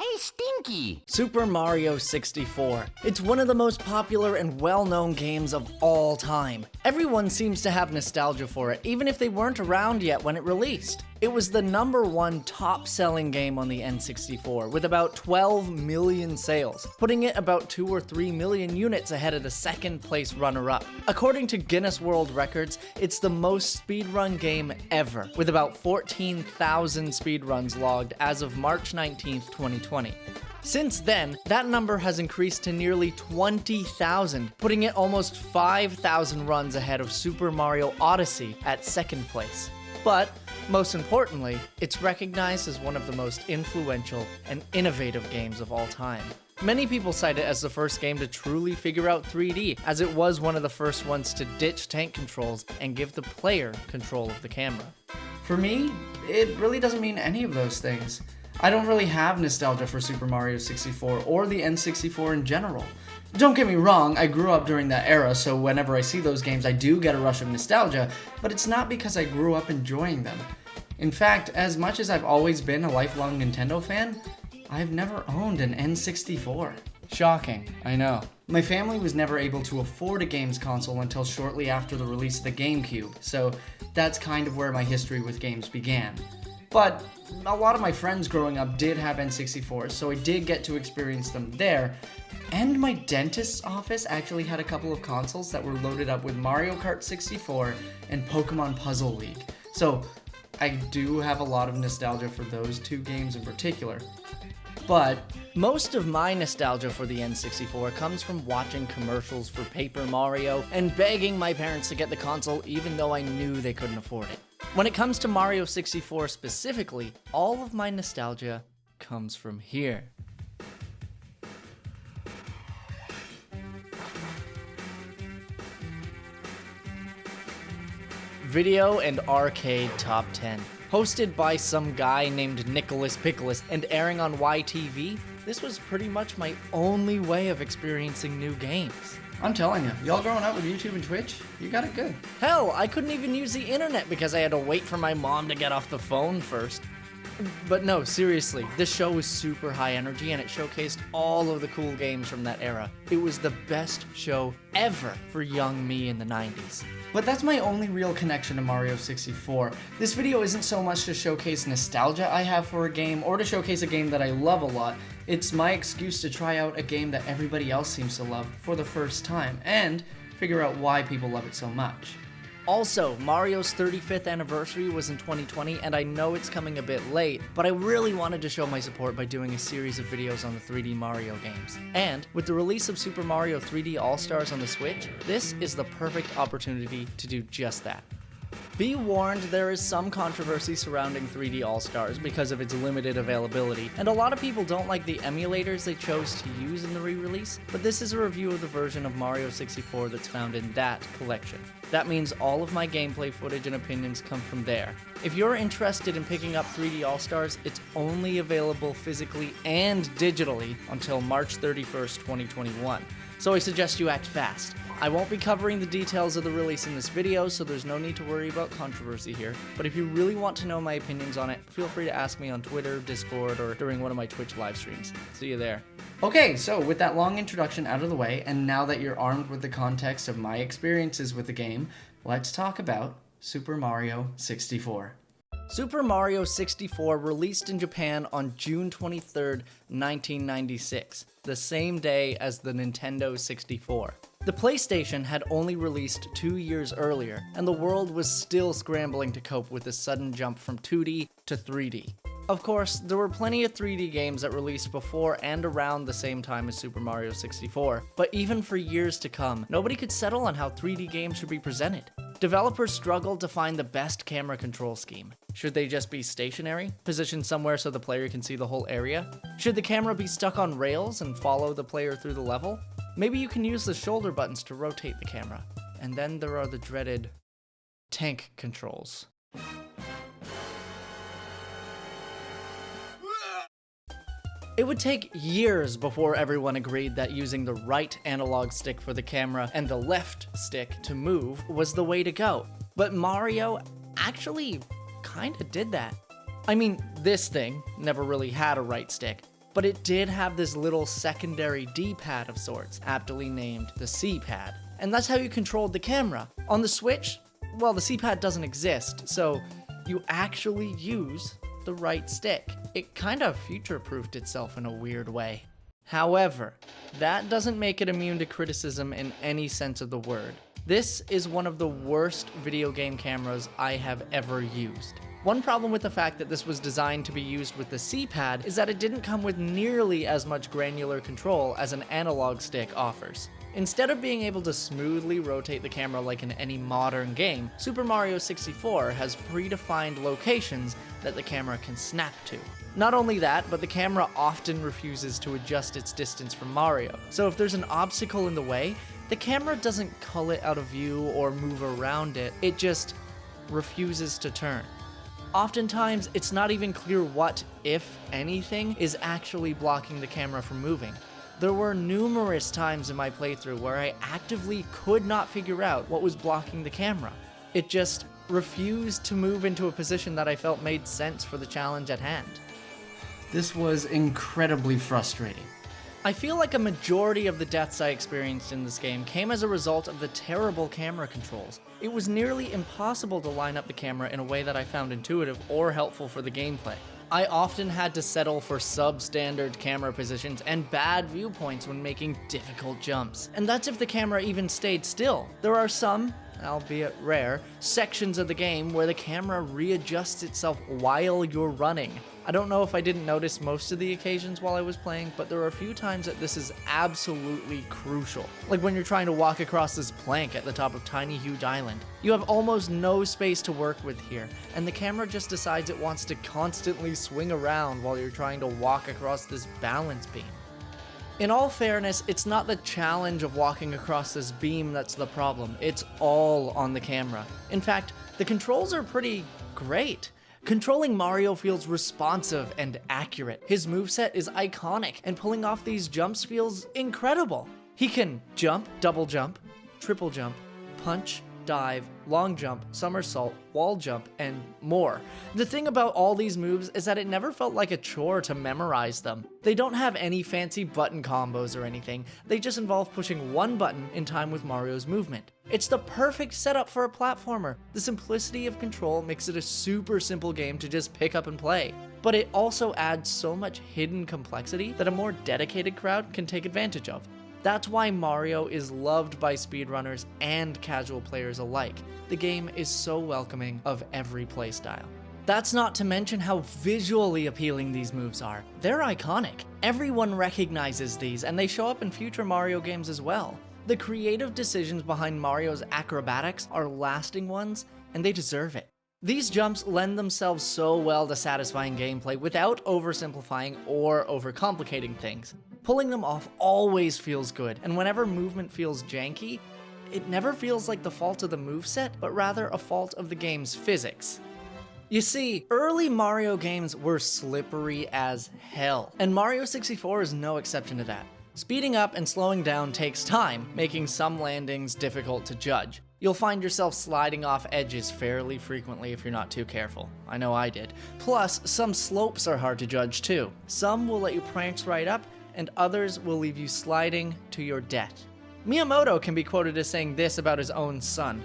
Hey, Stinky! Super Mario 64. It's one of the most popular and well-known games of all time. Everyone seems to have nostalgia for it, even if they weren't around yet when it released. It was the #1 top-selling game on the N64, with about 12 million sales, putting it about 2 or 3 million units ahead of the second-place runner-up. According to Guinness World Records, it's the most speedrun game ever, with about 14,000 speedruns logged as of March 19th, 2020. Since then, that number has increased to nearly 20,000, putting it almost 5,000 runs ahead of Super Mario Odyssey at second place. But, most importantly, it's recognized as one of the most influential and innovative games of all time. Many people cite it as the first game to truly figure out 3D, as it was one of the first ones to ditch tank controls and give the player control of the camera. For me, it really doesn't mean any of those things. I don't really have nostalgia for Super Mario 64 or the N64 in general. Don't get me wrong, I grew up during that era, so whenever I see those games I do get a rush of nostalgia, but it's not because I grew up enjoying them. In fact, as much as I've always been a lifelong Nintendo fan, I've never owned an N64. Shocking, I know. My family was never able to afford a games console until shortly after the release of the GameCube, so that's kind of where my history with games began. But a lot of my friends growing up did have N64s, so I did get to experience them there. And my dentist's office actually had a couple of consoles that were loaded up with Mario Kart 64 and Pokemon Puzzle League. So I do have a lot of nostalgia for those two games in particular. But most of my nostalgia for the N64 comes from watching commercials for Paper Mario and begging my parents to get the console even though I knew they couldn't afford it. When it comes to Mario 64 specifically, all of my nostalgia comes from here. Video and Arcade Top 10. Hosted by some guy named Nicholas Pickles and airing on YTV, this was pretty much my only way of experiencing new games. I'm telling you, y'all growing up with YouTube and Twitch, you got it good. Hell, I couldn't even use the internet because I had to wait for my mom to get off the phone first. But no, seriously, this show was super high energy and it showcased all of the cool games from that era. It was the best show ever for young me in the 90s. But that's my only real connection to Mario 64. This video isn't so much to showcase nostalgia I have for a game or to showcase a game that I love a lot. It's my excuse to try out a game that everybody else seems to love for the first time and figure out why people love it so much. Also, Mario's 35th anniversary was in 2020, and I know it's coming a bit late, but I really wanted to show my support by doing a series of videos on the 3D Mario games. And with the release of Super Mario 3D All-Stars on the Switch, this is the perfect opportunity to do just that. Be warned, there is some controversy surrounding 3D All-Stars because of its limited availability, and a lot of people don't like the emulators they chose to use in the re-release, but this is a review of the version of Mario 64 that's found in that collection. That means all of my gameplay footage and opinions come from there. If you're interested in picking up 3D All-Stars, it's only available physically and digitally until March 31st, 2021. So I suggest you act fast. I won't be covering the details of the release in this video, so there's no need to worry about controversy here. But if you really want to know my opinions on it, feel free to ask me on Twitter, Discord, or during one of my Twitch live streams. See you there. Okay, so with that long introduction out of the way, and now that you're armed with the context of my experiences with the game, let's talk about Super Mario 64. Super Mario 64 released in Japan on June 23rd, 1996, the same day as the Nintendo 64. The PlayStation had only released 2 years earlier, and the world was still scrambling to cope with the sudden jump from 2D to 3D. Of course, there were plenty of 3D games that released before and around the same time as Super Mario 64, but even for years to come, nobody could settle on how 3D games should be presented. Developers struggled to find the best camera control scheme. Should they just be stationary, positioned somewhere so the player can see the whole area? Should the camera be stuck on rails and follow the player through the level? Maybe you can use the shoulder buttons to rotate the camera. And then there are the dreaded tank controls. It would take years before everyone agreed that using the right analog stick for the camera and the left stick to move was the way to go. But Mario actually kinda did that. I mean, this thing never really had a right stick, but it did have this little secondary D-pad of sorts, aptly named the C-pad. And that's how you controlled the camera. On the Switch, well, the C-pad doesn't exist, so you actually use the right stick. It kind of future-proofed itself in a weird way. However, that doesn't make it immune to criticism in any sense of the word. This is one of the worst video game cameras I have ever used. One problem with the fact that this was designed to be used with the C-pad is that it didn't come with nearly as much granular control as an analog stick offers. Instead of being able to smoothly rotate the camera like in any modern game, Super Mario 64 has predefined locations that the camera can snap to. Not only that, but the camera often refuses to adjust its distance from Mario, so if there's an obstacle in the way, the camera doesn't cull it out of view or move around it, it just refuses to turn. Oftentimes, it's not even clear what, if anything, is actually blocking the camera from moving. There were numerous times in my playthrough where I actively could not figure out what was blocking the camera. It just refused to move into a position that I felt made sense for the challenge at hand. This was incredibly frustrating. I feel like a majority of the deaths I experienced in this game came as a result of the terrible camera controls. It was nearly impossible to line up the camera in a way that I found intuitive or helpful for the gameplay. I often had to settle for substandard camera positions and bad viewpoints when making difficult jumps. And that's if the camera even stayed still. There are some, albeit rare, sections of the game where the camera readjusts itself while you're running. I don't know if I didn't notice most of the occasions while I was playing, but there are a few times that this is absolutely crucial. Like when you're trying to walk across this plank at the top of Tiny Huge Island. You have almost no space to work with here, and the camera just decides it wants to constantly swing around while you're trying to walk across this balance beam. In all fairness, it's not the challenge of walking across this beam that's the problem, it's all on the camera. In fact, the controls are pretty great. Controlling Mario feels responsive and accurate. His moveset is iconic, and pulling off these jumps feels incredible. He can jump, double jump, triple jump, punch, dive, long jump, somersault, wall jump, and more. The thing about all these moves is that it never felt like a chore to memorize them. They don't have any fancy button combos or anything, they just involve pushing one button in time with Mario's movement. It's the perfect setup for a platformer. The simplicity of control makes it a super simple game to just pick up and play. But it also adds so much hidden complexity that a more dedicated crowd can take advantage of. That's why Mario is loved by speedrunners and casual players alike. The game is so welcoming of every playstyle. That's not to mention how visually appealing these moves are. They're iconic. Everyone recognizes these, and they show up in future Mario games as well. The creative decisions behind Mario's acrobatics are lasting ones, and they deserve it. These jumps lend themselves so well to satisfying gameplay without oversimplifying or overcomplicating things. Pulling them off always feels good, and whenever movement feels janky, it never feels like the fault of the moveset, but rather a fault of the game's physics. You see, early Mario games were slippery as hell, and Mario 64 is no exception to that. Speeding up and slowing down takes time, making some landings difficult to judge. You'll find yourself sliding off edges fairly frequently if you're not too careful. I know I did. Plus, some slopes are hard to judge too. Some will let you prance right up, and others will leave you sliding to your death. Miyamoto can be quoted as saying this about his own son.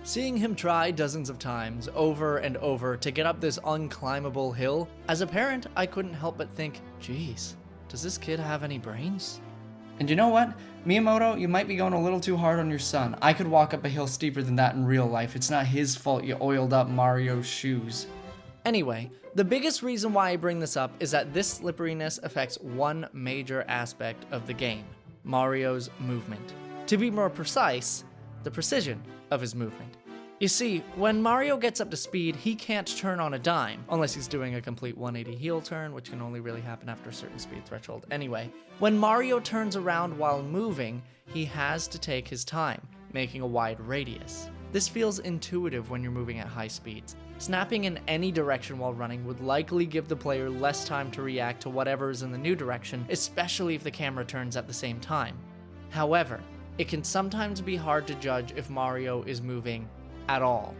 Seeing him try dozens of times, over and over, to get up this unclimbable hill, as a parent, I couldn't help but think, geez, does this kid have any brains? And you know what? Miyamoto, you might be going a little too hard on your son. I could walk up a hill steeper than that in real life. It's not his fault you oiled up Mario's shoes. Anyway, the biggest reason why I bring this up is that this slipperiness affects one major aspect of the game, Mario's movement. To be more precise, the precision of his movement. You see, when Mario gets up to speed, he can't turn on a dime, unless he's doing a complete 180 heel turn, which can only really happen after a certain speed threshold. Anyway, when Mario turns around while moving, he has to take his time, making a wide radius. This feels intuitive when you're moving at high speeds. Snapping in any direction while running would likely give the player less time to react to whatever is in the new direction, especially if the camera turns at the same time. However, it can sometimes be hard to judge if Mario is moving at all.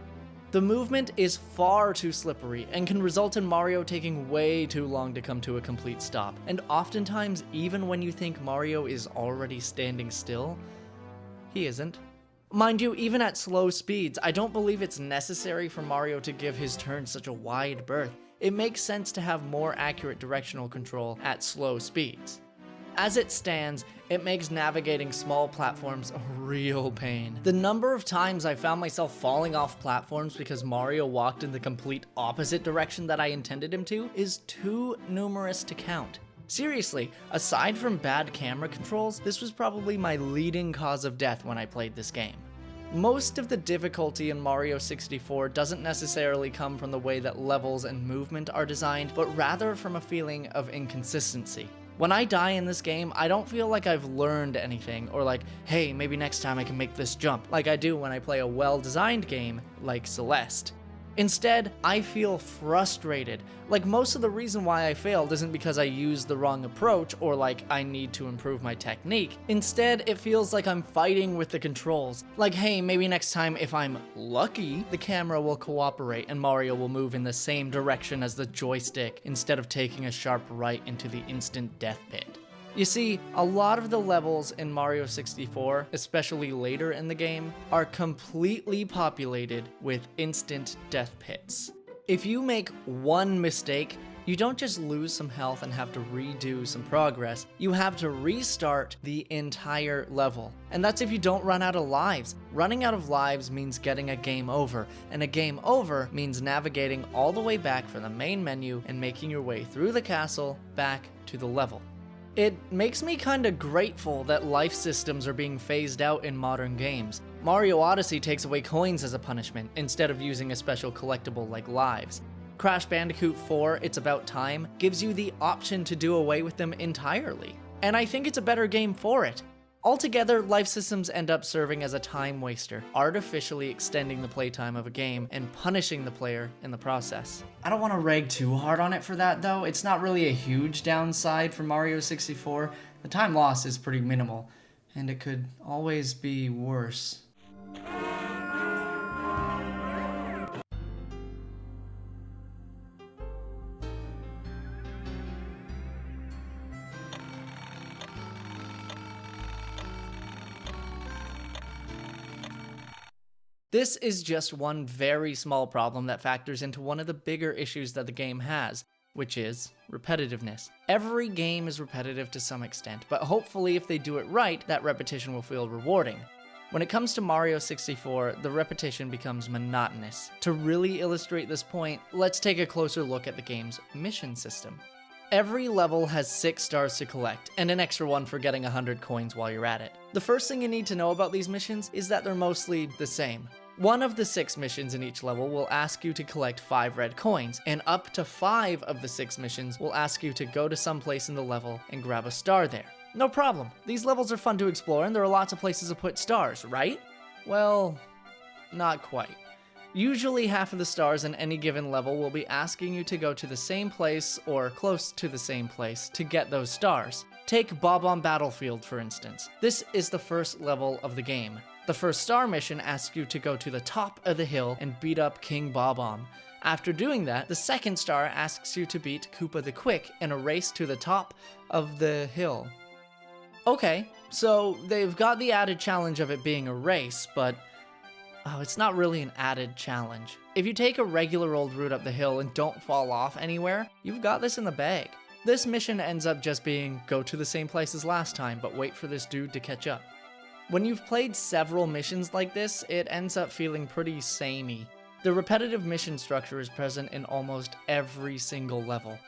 The movement is far too slippery and can result in Mario taking way too long to come to a complete stop, and oftentimes even when you think Mario is already standing still, he isn't. Mind you, even at slow speeds, I don't believe it's necessary for Mario to give his turn such a wide berth. It makes sense to have more accurate directional control at slow speeds. As it stands, it makes navigating small platforms a real pain. The number of times I found myself falling off platforms because Mario walked in the complete opposite direction that I intended him to is too numerous to count. Seriously, aside from bad camera controls, this was probably my leading cause of death when I played this game. Most of the difficulty in Mario 64 doesn't necessarily come from the way that levels and movement are designed, but rather from a feeling of inconsistency. When I die in this game, I don't feel like I've learned anything, or like, hey, maybe next time I can make this jump, like I do when I play a well-designed game like Celeste. Instead, I feel frustrated. Like, most of the reason why I failed isn't because I used the wrong approach or like I need to improve my technique. Instead, it feels like I'm fighting with the controls. Like, hey, maybe next time if I'm lucky, the camera will cooperate and Mario will move in the same direction as the joystick instead of taking a sharp right into the instant death pit. You see, a lot of the levels in Mario 64, especially later in the game, are completely populated with instant death pits. If you make one mistake, you don't just lose some health and have to redo some progress, you have to restart the entire level. And that's if you don't run out of lives. Running out of lives means getting a game over, and a game over means navigating all the way back from the main menu and making your way through the castle back to the level. It makes me kinda grateful that life systems are being phased out in modern games. Mario Odyssey takes away coins as a punishment, instead of using a special collectible like lives. Crash Bandicoot 4, It's About Time, gives you the option to do away with them entirely. And I think it's a better game for it. Altogether, life systems end up serving as a time waster, artificially extending the playtime of a game and punishing the player in the process. I don't want to rag too hard on it for that though. It's not really a huge downside for Mario 64. The time loss is pretty minimal, and it could always be worse. This is just one very small problem that factors into one of the bigger issues that the game has, which is repetitiveness. Every game is repetitive to some extent, but hopefully if they do it right, that repetition will feel rewarding. When it comes to Mario 64, the repetition becomes monotonous. To really illustrate this point, let's take a closer look at the game's mission system. Every level has 6 stars to collect, and an extra one for getting 100 coins while you're at it. The first thing you need to know about these missions is that they're mostly the same. One of the 6 missions in each level will ask you to collect 5 red coins, and up to 5 of the 6 missions will ask you to go to some place in the level and grab a star there. No problem, these levels are fun to explore and there are lots of places to put stars, right? Well, not quite. Usually half of the stars in any given level will be asking you to go to the same place or close to the same place to get those stars. Take Bob-omb Battlefield for instance. This is the first level of the game. The first star mission asks you to go to the top of the hill and beat up King Bob-omb. After doing that, the second star asks you to beat Koopa the Quick in a race to the top of the hill. Okay, so they've got the added challenge of it being a race, but it's not really an added challenge. If you take a regular old route up the hill and don't fall off anywhere, you've got this in the bag. This mission ends up just being go to the same place as last time, but wait for this dude to catch up. When you've played several missions like this, it ends up feeling pretty samey. The repetitive mission structure is present in almost every single level.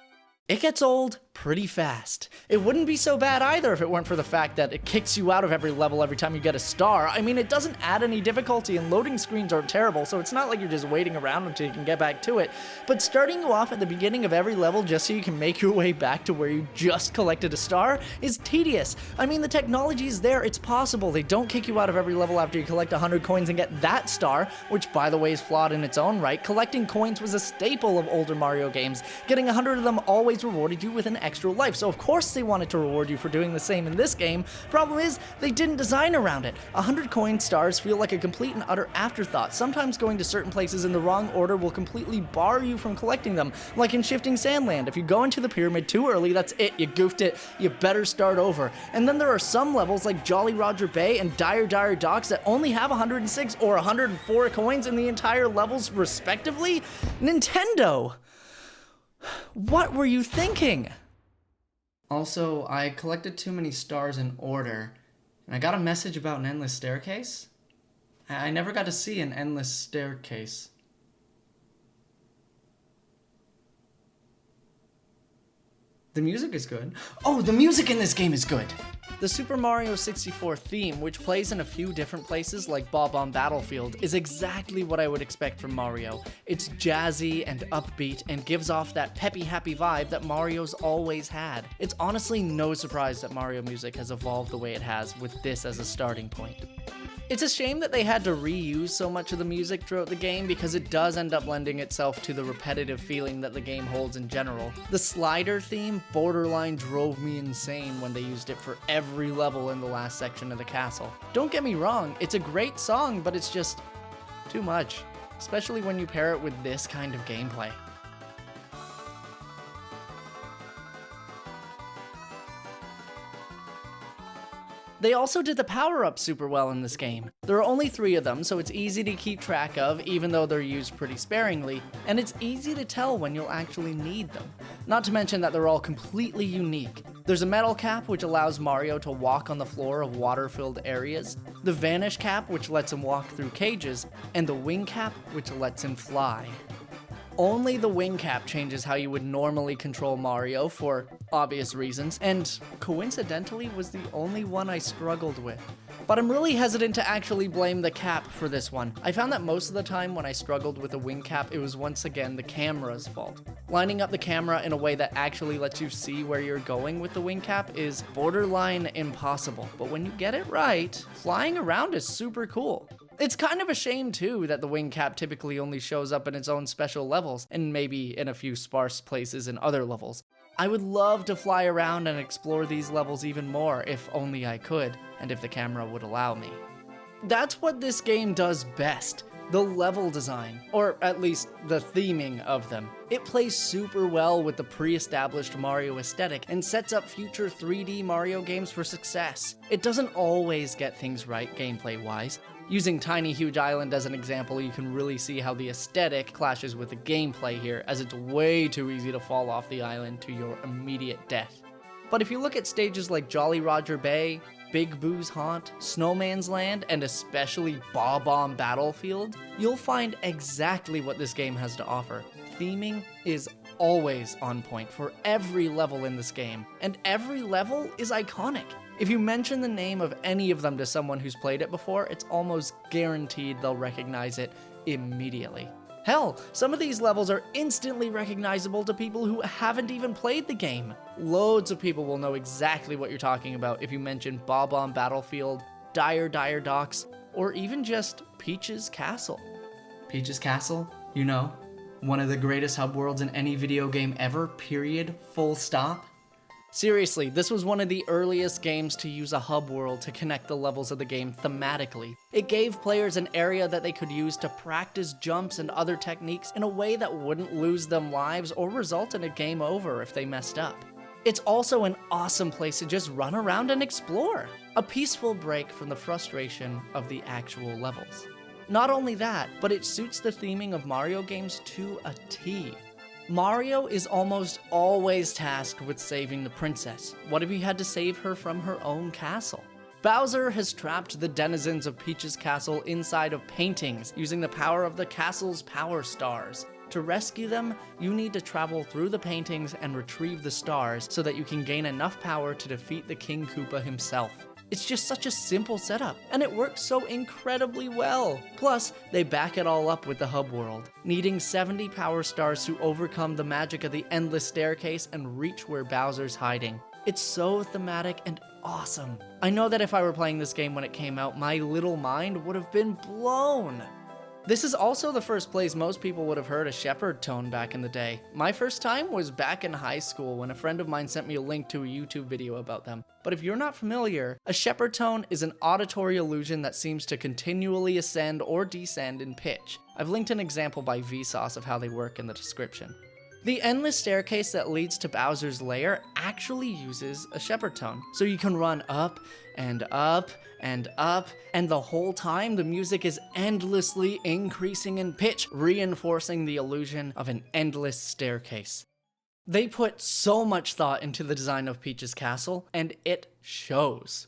It gets old pretty fast. It wouldn't be so bad either if it weren't for the fact that it kicks you out of every level every time you get a star. I mean, it doesn't add any difficulty and loading screens aren't terrible, so it's not like you're just waiting around until you can get back to it. But starting you off at the beginning of every level just so you can make your way back to where you just collected a star is tedious. I mean, the technology is there, it's possible. They don't kick you out of every level after you collect 100 coins and get that star, which by the way is flawed in its own right. Collecting coins was a staple of older Mario games. Getting 100 of them always rewarded you with an extra life, so of course they wanted to reward you for doing the same in this game. Problem is, they didn't design around it. 100 coin stars feel like a complete and utter afterthought. Sometimes going to certain places in the wrong order will completely bar you from collecting them, like in Shifting Sandland. If you go into the pyramid too early, that's it, you goofed it, you better start over. And then there are some levels like Jolly Roger Bay and Dire Docks that only have 106 or 104 coins in the entire levels respectively. Nintendo! What were you thinking? Also, I collected too many stars in order, and I got a message about an endless staircase. I never got to see an endless staircase. The music is good. Oh, the music in this game is good! The Super Mario 64 theme, which plays in a few different places like Bob-omb Battlefield, is exactly what I would expect from Mario. It's jazzy and upbeat and gives off that peppy happy vibe that Mario's always had. It's honestly no surprise that Mario music has evolved the way it has with this as a starting point. It's a shame that they had to reuse so much of the music throughout the game because it does end up lending itself to the repetitive feeling that the game holds in general. The slider theme borderline drove me insane when they used it for every level in the last section of the castle. Don't get me wrong, it's a great song, but it's just too much, especially when you pair it with this kind of gameplay. They also did the power-ups super well in this game. There are only 3 of them, so it's easy to keep track of, even though they're used pretty sparingly, and it's easy to tell when you'll actually need them. Not to mention that they're all completely unique. There's a metal cap, which allows Mario to walk on the floor of water-filled areas, the vanish cap, which lets him walk through cages, and the wing cap, which lets him fly. Only the wing cap changes how you would normally control Mario for obvious reasons, and coincidentally was the only one I struggled with. But I'm really hesitant to actually blame the cap for this one. I found that most of the time when I struggled with a wing cap, it was once again the camera's fault. Lining up the camera in a way that actually lets you see where you're going with the wing cap is borderline impossible, but when you get it right, flying around is super cool. It's kind of a shame too that the wing cap typically only shows up in its own special levels, and maybe in a few sparse places in other levels. I would love to fly around and explore these levels even more if only I could, and if the camera would allow me. That's what this game does best. The level design, or at least the theming of them. It plays super well with the pre-established Mario aesthetic and sets up future 3D Mario games for success. It doesn't always get things right gameplay-wise. Using Tiny Huge Island as an example, you can really see how the aesthetic clashes with the gameplay here, as it's way too easy to fall off the island to your immediate death. But if you look at stages like Jolly Roger Bay, Big Boo's Haunt, Snowman's Land, and especially Bob-omb Battlefield, you'll find exactly what this game has to offer. Theming is always on point for every level in this game, and every level is iconic. If you mention the name of any of them to someone who's played it before, it's almost guaranteed they'll recognize it immediately. Hell, some of these levels are instantly recognizable to people who haven't even played the game. Loads of people will know exactly what you're talking about if you mention Bob-omb Battlefield, Dire Docks, or even just Peach's Castle. Peach's Castle? You know, one of the greatest hub worlds in any video game ever, period, full stop. Seriously, this was one of the earliest games to use a hub world to connect the levels of the game thematically. It gave players an area that they could use to practice jumps and other techniques in a way that wouldn't lose them lives or result in a game over if they messed up. It's also an awesome place to just run around and explore. A peaceful break from the frustration of the actual levels. Not only that, but it suits the theming of Mario games to a T. Mario is almost always tasked with saving the princess. What if he had to save her from her own castle? Bowser has trapped the denizens of Peach's Castle inside of paintings using the power of the castle's power stars. To rescue them, you need to travel through the paintings and retrieve the stars so that you can gain enough power to defeat the King Koopa himself. It's just such a simple setup, and it works so incredibly well. Plus, they back it all up with the hub world, needing 70 power stars to overcome the magic of the endless staircase and reach where Bowser's hiding. It's so thematic and awesome. I know that if I were playing this game when it came out, my little mind would have been blown. This is also the first place most people would have heard a Shepard tone back in the day. My first time was back in high school when a friend of mine sent me a link to a YouTube video about them. But if you're not familiar, a Shepard tone is an auditory illusion that seems to continually ascend or descend in pitch. I've linked an example by Vsauce of how they work in the description. The endless staircase that leads to Bowser's lair actually uses a Shepard tone, so you can run up and up and up, and the whole time the music is endlessly increasing in pitch, reinforcing the illusion of an endless staircase. They put so much thought into the design of Peach's castle, and it shows.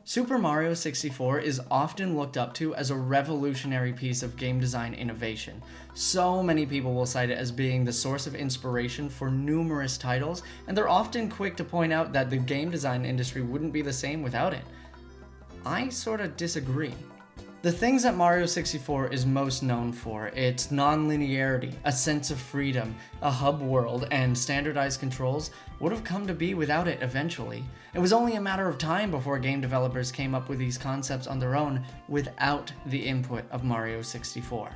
Super Mario 64 is often looked up to as a revolutionary piece of game design innovation. So many people will cite it as being the source of inspiration for numerous titles, and they're often quick to point out that the game design industry wouldn't be the same without it. I sorta disagree. The things that Mario 64 is most known for, its non-linearity, a sense of freedom, a hub world, and standardized controls, would have come to be without it eventually. It was only a matter of time before game developers came up with these concepts on their own without the input of Mario 64.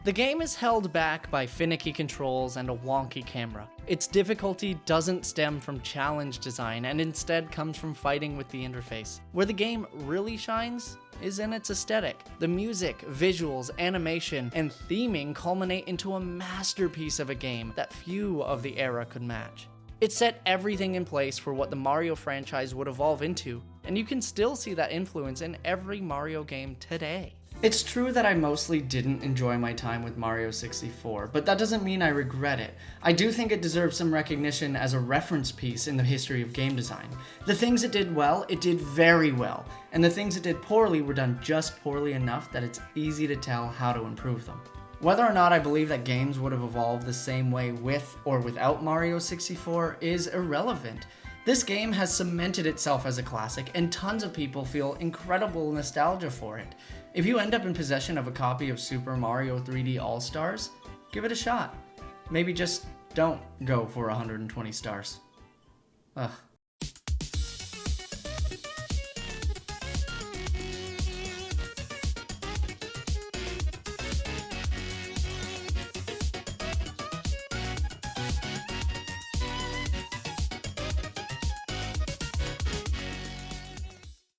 The game is held back by finicky controls and a wonky camera. Its difficulty doesn't stem from challenge design and instead comes from fighting with the interface. Where the game really shines is in its aesthetic. The music, visuals, animation, and theming culminate into a masterpiece of a game that few of the era could match. It set everything in place for what the Mario franchise would evolve into, and you can still see that influence in every Mario game today. It's true that I mostly didn't enjoy my time with Mario 64, but that doesn't mean I regret it. I do think it deserves some recognition as a reference piece in the history of game design. The things it did well, it did very well, and the things it did poorly were done just poorly enough that it's easy to tell how to improve them. Whether or not I believe that games would have evolved the same way with or without Mario 64 is irrelevant. This game has cemented itself as a classic, and tons of people feel incredible nostalgia for it. If you end up in possession of a copy of Super Mario 3D All-Stars, give it a shot. Maybe just don't go for 120 stars. Ugh.